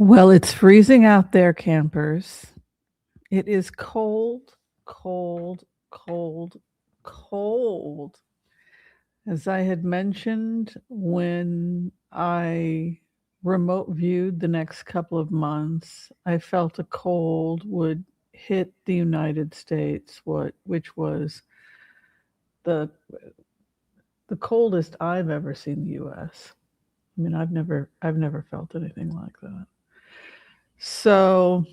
Well, it's freezing out there, campers. It is cold, cold, cold, cold. As I had mentioned when I remote viewed the next couple of months, I felt a cold would hit the United States, which was the the coldest I've ever seen the US. I mean, I've never felt anything like that. So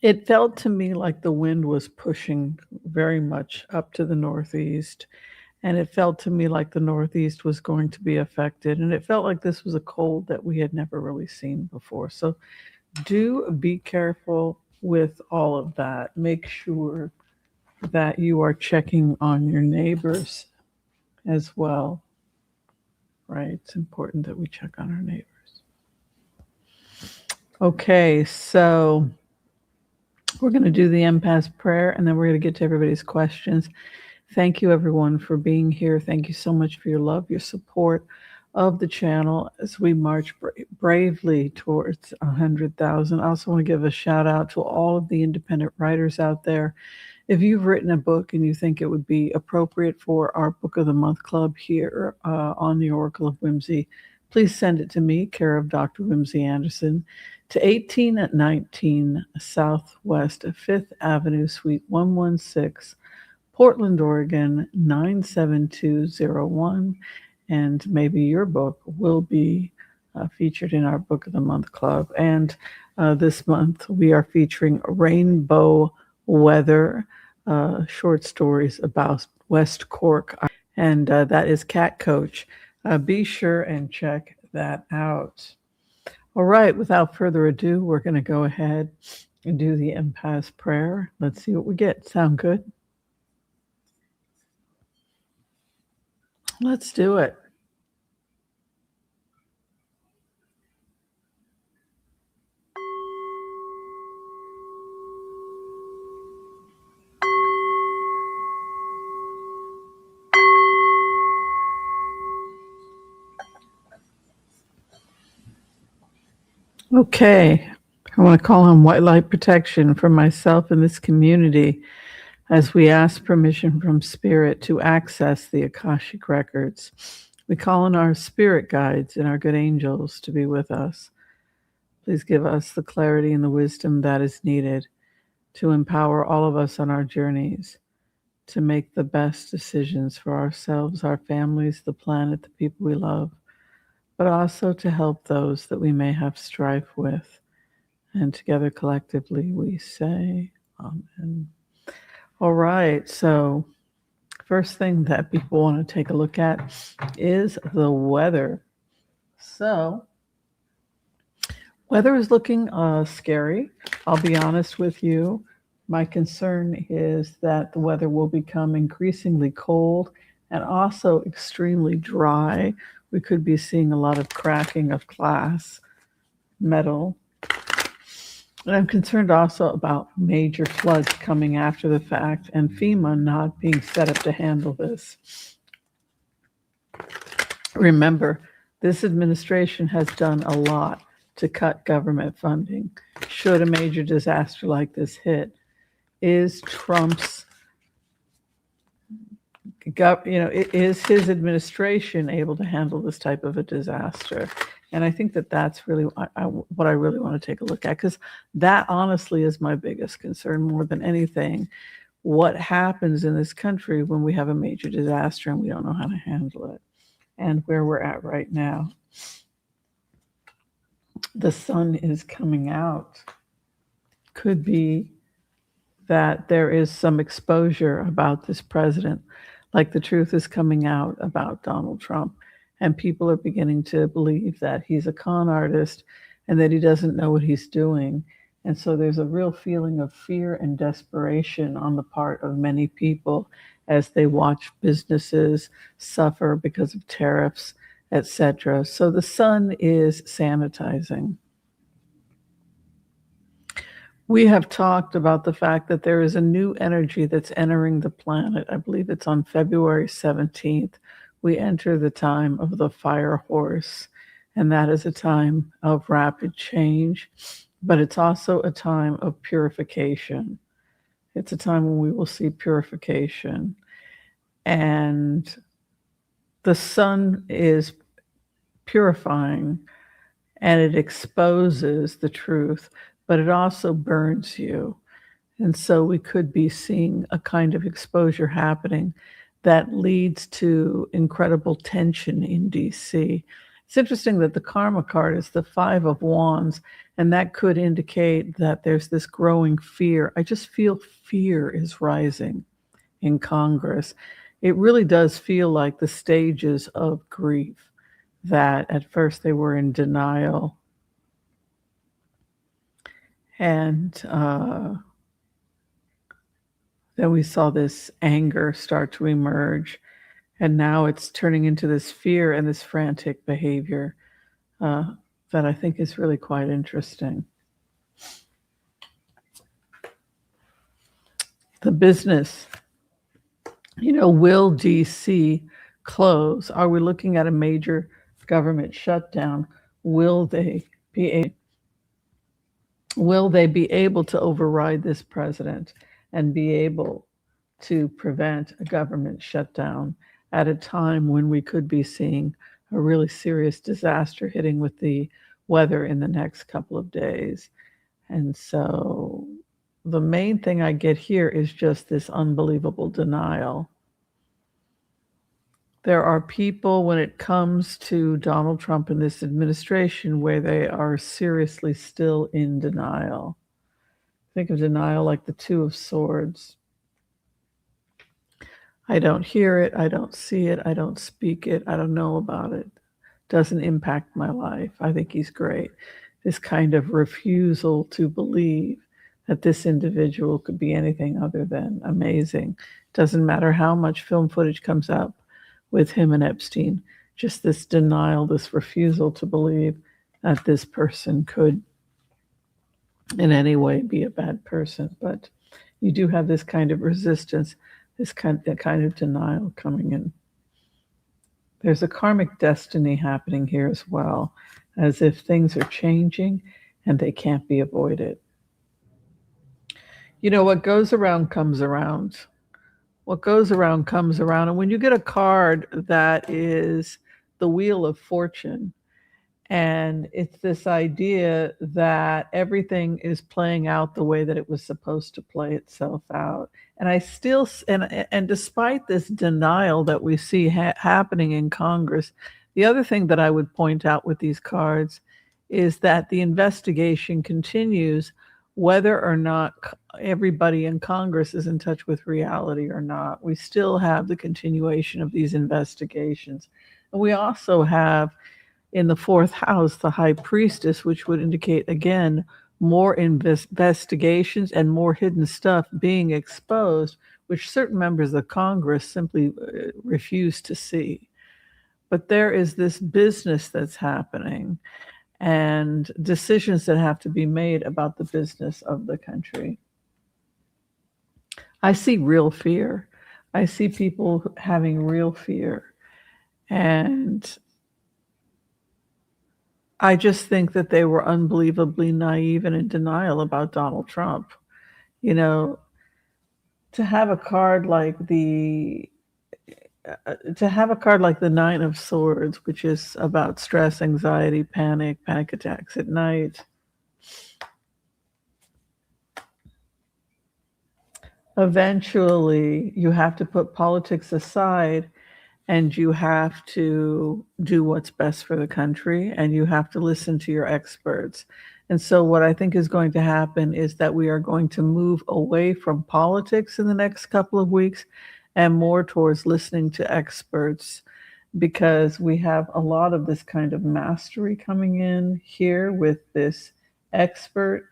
it felt to me like the wind was pushing very much up to the northeast, and it felt to me like the northeast was going to be affected, and it felt like this was a cold that we had never really seen before. So do be careful with all of that. Make sure that you are checking on your neighbors as well, right? It's important that we check on our neighbors. Okay, so we're going to do the empath prayer and then we're going to get to everybody's questions. Thank you, everyone, for being here. Thank you so much for your love, your support of the channel as we march bravely towards 100,000. I also want to give a shout out to all of the independent writers out there. If you've written a book and you think it would be appropriate for our Book of the Month Club here on the Oracle of Whimsy, please send it to me, care of Dr. Whimsy Anderson, to 1819 Southwest 5th Avenue, Suite 116, Portland, Oregon 97201. And maybe your book will be featured in our Book of the Month Club. And this month we are featuring Rainbow Weather, short stories about West Cork. And that is Cat Coach. Be sure and check that out. All right, without further ado, we're going to go ahead and do the empath prayer. Let's see what we get. Sound good? Let's do it. Okay, I want to call on white light protection for myself and this community as we ask permission from Spirit to access the Akashic Records. We call on our spirit guides and our good angels to be with us. Please give us the clarity and the wisdom that is needed to empower all of us on our journeys to make the best decisions for ourselves, our families, the planet, the people we love, but also to help those that we may have strife with. And together collectively we say Amen. All right, so first thing that people want to take a look at is the weather. So weather is looking scary. I'll be honest with you. My concern is that the weather will become increasingly cold and also extremely dry. We could be seeing a lot of cracking of glass, metal. And I'm concerned also about major floods coming after the fact and FEMA not being set up to handle this. Remember, this administration has done a lot to cut government funding. Should a major disaster like this hit, is Trump's, is his administration able to handle this type of a disaster? And I think that that's really what I really want to take a look at, because that honestly is my biggest concern more than anything. What happens in this country when we have a major disaster and we don't know how to handle it, and where we're at right now. The sun is coming out. Could be that there is some exposure about this president, like the truth is coming out about Donald Trump. And people are beginning to believe that he's a con artist and that he doesn't know what he's doing. And so there's a real feeling of fear and desperation on the part of many people as they watch businesses suffer because of tariffs, etc. So the sun is sanitizing. We have talked about the fact that there is a new energy that's entering the planet. I believe it's on February 17th. We enter the time of the fire horse. And that is a time of rapid change, but it's also a time of purification. It's a time when we will see purification. And the sun is purifying and it exposes the truth, but it also burns you. And so we could be seeing a kind of exposure happening that leads to incredible tension in DC. It's interesting that the karma card is the Five of Wands, and that could indicate that there's this growing fear. I just feel fear is rising in Congress. It really does feel like the stages of grief, that at first they were in denial and then we saw this anger start to emerge, and now it's turning into this fear and this frantic behavior that I think is really quite interesting. The business, will DC close? Are we looking at a major government shutdown? Will they be able to override this president and be able to prevent a government shutdown at a time when we could be seeing a really serious disaster hitting with the weather in the next couple of days? And so the main thing I get here is just this unbelievable denial. There are people, when it comes to Donald Trump and this administration, where they are seriously still in denial. Think of denial like the Two of Swords. I don't hear it, I don't see it, I don't speak it, I don't know about it. Doesn't impact my life. I think he's great. This kind of refusal to believe that this individual could be anything other than amazing. Doesn't matter how much film footage comes up with him and Epstein, just this denial, this refusal to believe that this person could in any way be a bad person. But you do have this kind of resistance, this kind of denial coming in. There's a karmic destiny happening here as well, as if things are changing and they can't be avoided. What goes around comes around. What goes around comes around. And when you get a card that is the Wheel of Fortune, and it's this idea that everything is playing out the way that it was supposed to play itself out. And I still, and despite this denial that we see happening in Congress, the other thing that I would point out with these cards is that the investigation continues, whether or not everybody in Congress is in touch with reality or not. We still have the continuation of these investigations. And we also have in the fourth house, the high priestess, which would indicate, again, more investigations and more hidden stuff being exposed, which certain members of Congress simply refuse to see. But there is this business that's happening and decisions that have to be made about the business of the country. I see real fear. I see people having real fear. And I just think that they were unbelievably naive and in denial about Donald Trump. To have a card like the Nine of Swords, which is about stress, anxiety, panic attacks at night. Eventually, you have to put politics aside and you have to do what's best for the country, and you have to listen to your experts. And so what I think is going to happen is that we are going to move away from politics in the next couple of weeks and more towards listening to experts, because we have a lot of this kind of mastery coming in here with this expert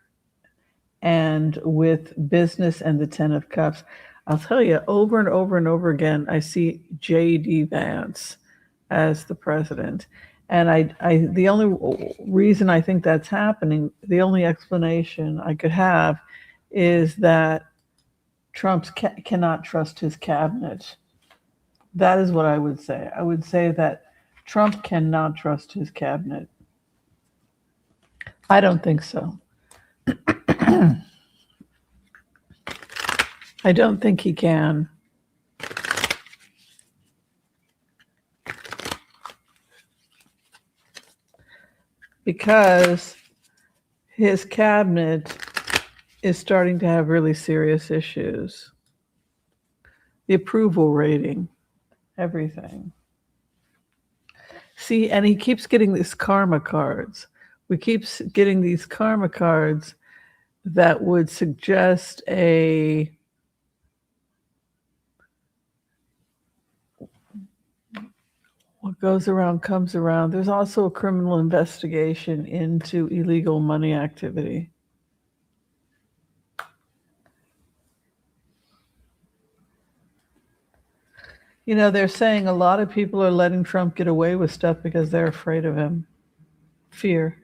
and with business and the Ten of Cups. I'll tell you, over and over and over again, I see J.D. Vance as the president. And I the only reason I think that's happening, the only explanation I could have is that Trump cannot trust his cabinet. That is what I would say. I would say that Trump cannot trust his cabinet. I don't think so. I don't think he can. Because his cabinet is starting to have really serious issues. The approval rating, everything. See, and he keeps getting these karma cards. We keep getting these karma cards that would suggest what goes around comes around. There's also a criminal investigation into illegal money activity. You know, they're saying a lot of people are letting Trump get away with stuff because they're afraid of him. Fear.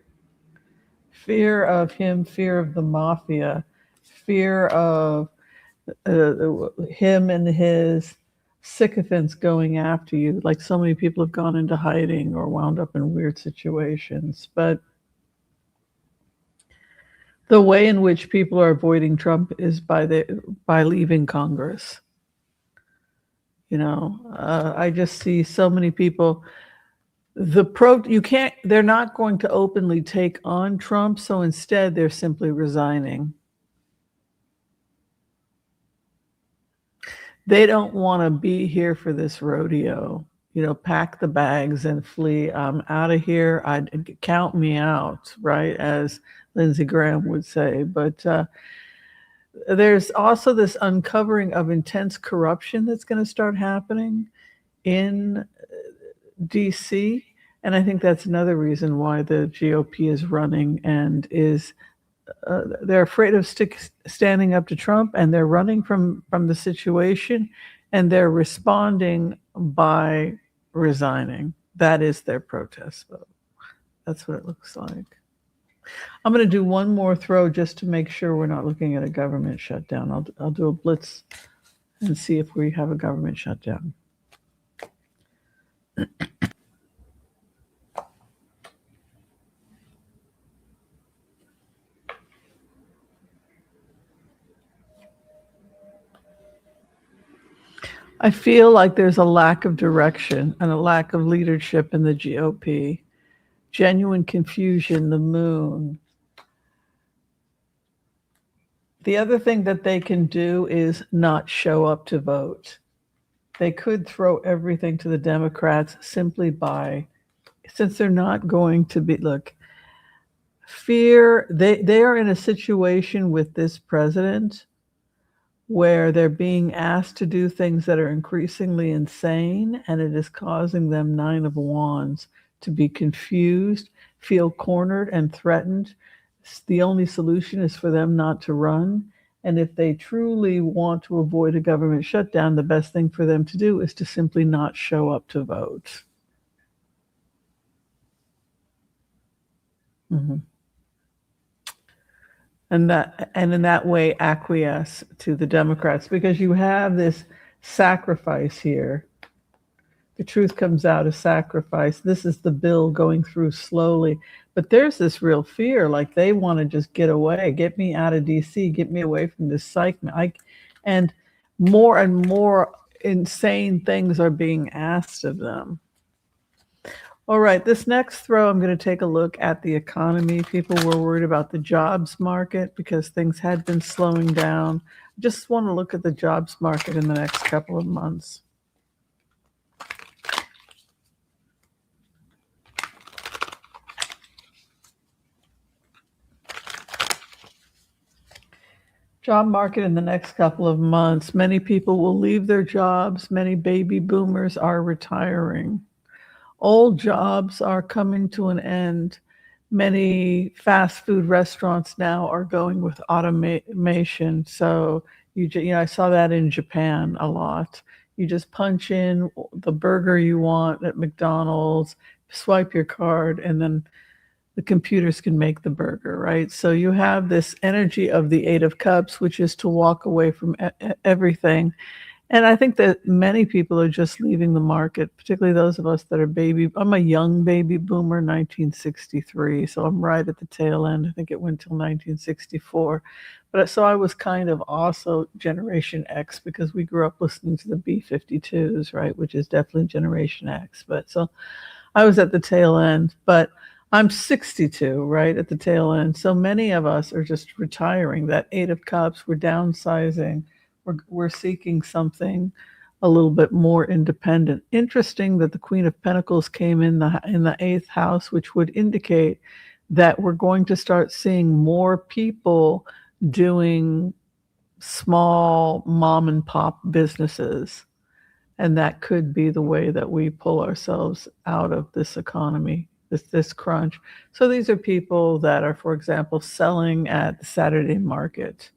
Fear of him, fear of the mafia, fear of him and his sycophants going after you. Like so many people have gone into hiding or wound up in weird situations. But the way in which people are avoiding Trump is by leaving Congress. You know, I just see so many people. They're not going to openly take on Trump, so instead they're simply resigning. They don't want to be here for this rodeo. You know, pack the bags and flee. I'm out of here. I'd count me out, right? As Lindsey Graham would say. But there's also this uncovering of intense corruption that's going to start happening in DC. And I think that's another reason why the GOP is running and is they're afraid of standing up to Trump, and they're running from the situation, and they're responding by resigning. That is their protest vote. That's what it looks like. I'm going to do one more throw just to make sure we're not looking at a government shutdown. I'll do a blitz and see if we have a government shutdown. I feel like there's a lack of direction and a lack of leadership in the GOP. Genuine confusion, the moon. The other thing that they can do is not show up to vote. They could throw everything to the Democrats simply since they're not going to be, fear, they are in a situation with this president where they're being asked to do things that are increasingly insane, and it is causing them 9 of Wands to be confused, feel cornered and threatened. The only solution is for them not to run. And if they truly want to avoid a government shutdown, the best thing for them to do is to simply not show up to vote. Mm-hmm. And in that way acquiesce to the Democrats, because you have this sacrifice here. The truth comes out as sacrifice. This is the bill going through slowly, but there's this real fear, like they want to just get away, get me out of DC, get me away from this psych. And more insane things are being asked of them. All right, this next throw, I'm going to take a look at the economy. People were worried about the jobs market because things had been slowing down. I just want to look at the jobs market in the next couple of months. Job market in the next couple of months. Many people will leave their jobs. Many baby boomers are retiring. Old jobs are coming to an end. Many fast food restaurants now are going with automation. So I saw that in Japan a lot. You just punch in the burger you want at McDonald's, swipe your card, and then the computers can make the burger, right? So you have this energy of the 8 of Cups, which is to walk away from everything. And I think that many people are just leaving the market, particularly those of us that are I'm a young baby boomer, 1963, so I'm right at the tail end. I think it went till 1964. But so I was kind of also Generation X because we grew up listening to the B-52s, right, which is definitely Generation X. But so I was at the tail end, but I'm 62, right, at the tail end. So many of us are just retiring. That Eight of Cups, we're downsizing. We're seeking something a little bit more independent. Interesting that the Queen of Pentacles came in the eighth house, which would indicate that we're going to start seeing more people doing small mom and pop businesses. And that could be the way that we pull ourselves out of this economy, this crunch. So these are people that are, for example, selling at the Saturday market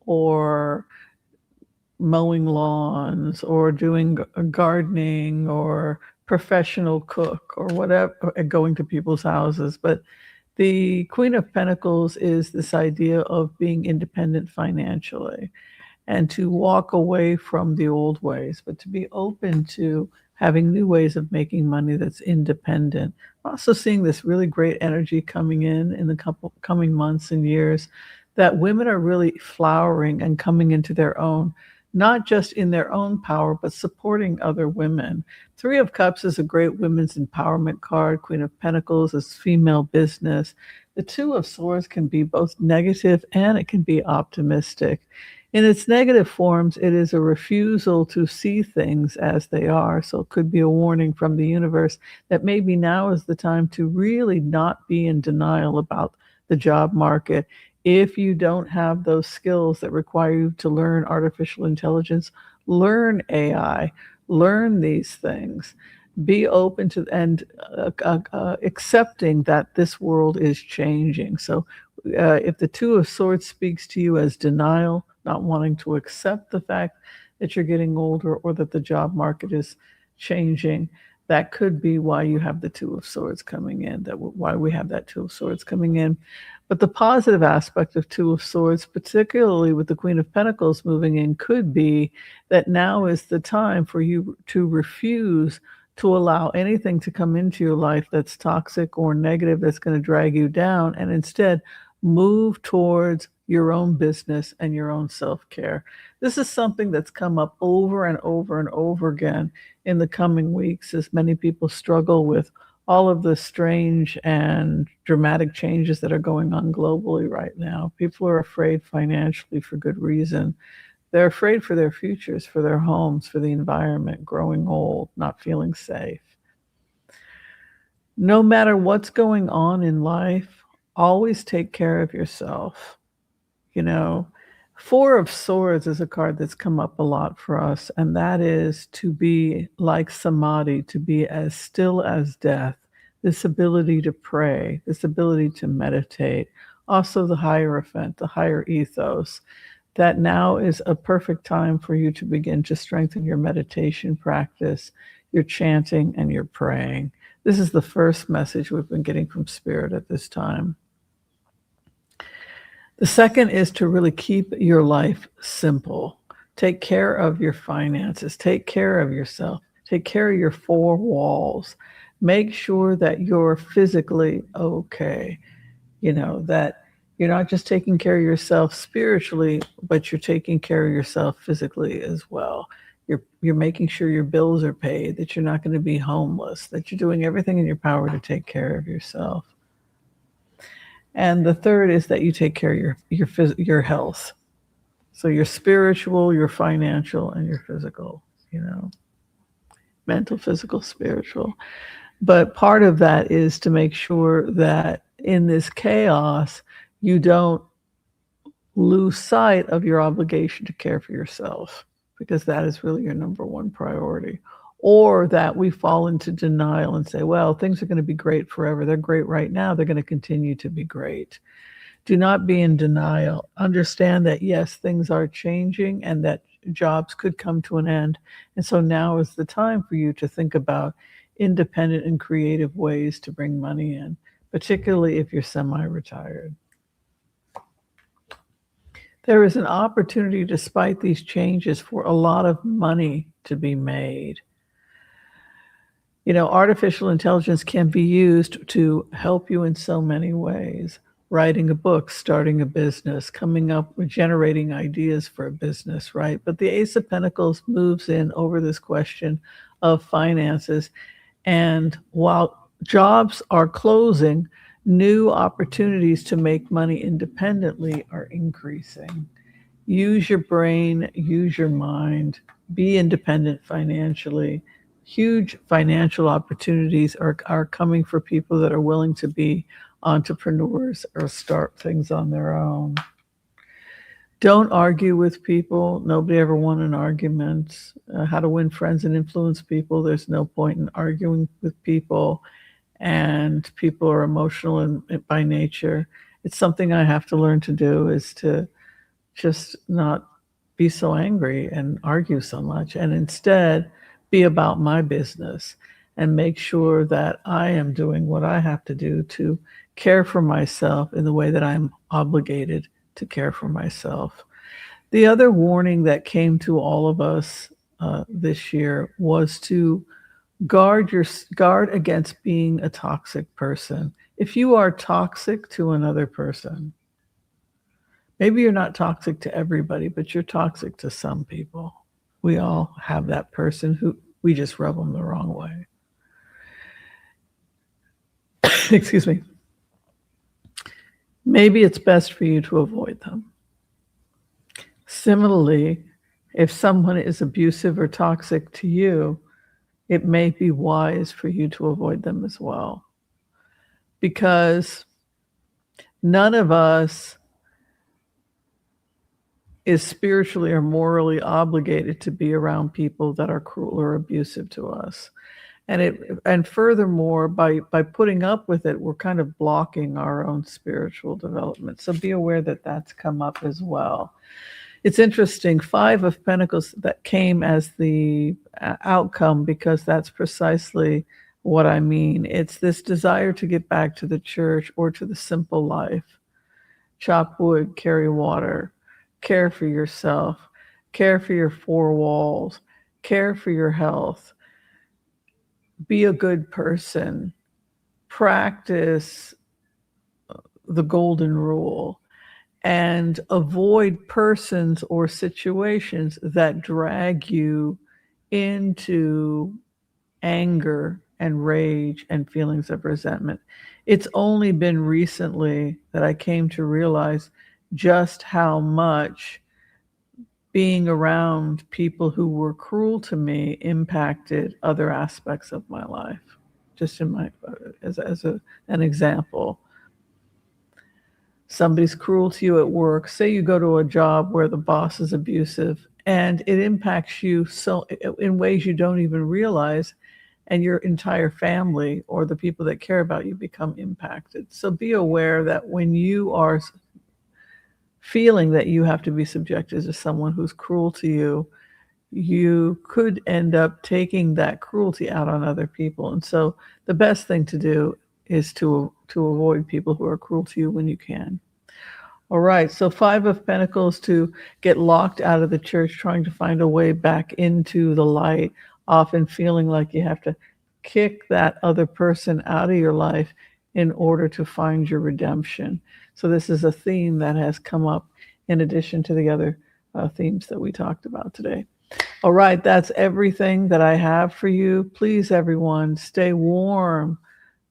or mowing lawns or doing gardening or professional cook or whatever, going to people's houses. But the Queen of Pentacles is this idea of being independent financially and to walk away from the old ways, but to be open to having new ways of making money that's independent. Also seeing this really great energy coming in the coming months and years, that women are really flowering and coming into their own, not just in their own power, but supporting other women. Three of Cups is a great women's empowerment card. Queen of Pentacles is female business. The Two of Swords can be both negative and it can be optimistic. In its negative forms, it is a refusal to see things as they are. So it could be a warning from the universe that maybe now is the time to really not be in denial about the job market. If you don't have those skills that require you to learn artificial intelligence, learn AI, learn these things. Be open to and accepting that this world is changing. So if the Two of Swords speaks to you as denial, not wanting to accept the fact that you're getting older or that the job market is changing, that could be why you have the Two of Swords coming in, why we have that Two of Swords coming in. But the positive aspect of Two of Swords, particularly with the Queen of Pentacles moving in, could be that now is the time for you to refuse to allow anything to come into your life that's toxic or negative, that's going to drag you down, and instead move towards your own business and your own self-care. This is something that's come up over and over and over again in the coming weeks as many people struggle with all of the strange and dramatic changes that are going on globally right now. People are afraid financially for good reason. They're afraid for their futures, for their homes, for the environment, growing old, not feeling safe. No matter what's going on in life, always take care of yourself. You know, Four of Swords is a card that's come up a lot for us, and that is to be like samadhi, to be as still as death, this ability to pray, this ability to meditate, also the Hierophant, the higher ethos, that now is a perfect time for you to begin to strengthen your meditation practice, your chanting, and your praying. This is the first message we've been getting from Spirit at this time. The second is to really keep your life simple. Take care of your finances. Take care of yourself. Take care of your four walls. Make sure that you're physically okay. That you're not just taking care of yourself spiritually, but you're taking care of yourself physically as well. You're making sure your bills are paid, that you're not going to be homeless, that you're doing everything in your power to take care of yourself. And the third is that you take care of your health. So your spiritual, your financial, and your physical, mental, physical, spiritual. But part of that is to make sure that in this chaos, you don't lose sight of your obligation to care for yourself, because that is really your number one priority. Or that we fall into denial and say, well, things are going to be great forever. They're great right now. They're going to continue to be great. Do not be in denial. Understand that, yes, things are changing and that jobs could come to an end. And so now is the time for you to think about independent and creative ways to bring money in, particularly if you're semi-retired. There is an opportunity, despite these changes, for a lot of money to be made. You know, artificial intelligence can be used to help you in so many ways. Writing a book, starting a business, coming up with generating ideas for a business, right? But the Ace of Pentacles moves in over this question of finances. And while jobs are closing, new opportunities to make money independently are increasing. Use your brain, use your mind, be independent financially. Huge financial opportunities are coming for people that are willing to be entrepreneurs or start things on their own. Don't argue with people. Nobody ever won an argument. How to win friends and influence people. There's no point in arguing with people, and people are emotional by nature. It's something I have to learn to do, is to just not be so angry and argue so much, and instead be about my business and make sure that I am doing what I have to do to care for myself in the way that I'm obligated to care for myself. The other warning that came to all of us this year was to guard against being a toxic person. If you are toxic to another person, maybe you're not toxic to everybody, but you're toxic to some people. We all have that person who we just rub them the wrong way. Excuse me. Maybe it's best for you to avoid them. Similarly, if someone is abusive or toxic to you, it may be wise for you to avoid them as well. Because none of us is spiritually or morally obligated to be around people that are cruel or abusive to us. And furthermore, by putting up with it, we're kind of blocking our own spiritual development. So be aware that that's come up as well. It's interesting, Five of Pentacles, that came as the outcome, because that's precisely what I mean. It's this desire to get back to the church or to the simple life. Chop wood, carry water, care for yourself, care for your four walls, care for your health, be a good person, practice the golden rule, and avoid persons or situations that drag you into anger and rage and feelings of resentment. It's only been recently that I came to realize just how much being around people who were cruel to me impacted other aspects of my life. Just in my, an example, somebody's cruel to you at work. Say you go to a job where the boss is abusive, and it impacts you so in ways you don't even realize, and your entire family or the people that care about you become impacted. So be aware that when you are feeling that you have to be subjected to someone who's cruel to you, you could end up taking that cruelty out on other people. And so the best thing to do is to avoid people who are cruel to you when you can. All right, so Five of Pentacles, to get locked out of the church, trying to find a way back into the light, often feeling like you have to kick that other person out of your life in order to find your redemption. So this is a theme that has come up in addition to the other themes that we talked about today. All right, that's everything that I have for you. Please, everyone, stay warm.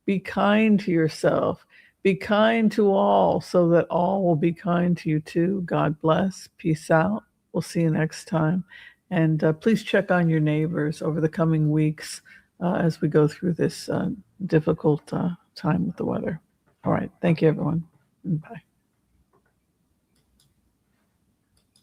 Be kind to yourself. Be kind to all, so that all will be kind to you too. God bless. Peace out. We'll see you next time. And please check on your neighbors over the coming weeks as we go through this difficult time with the weather. All right. Thank you, everyone. Bye.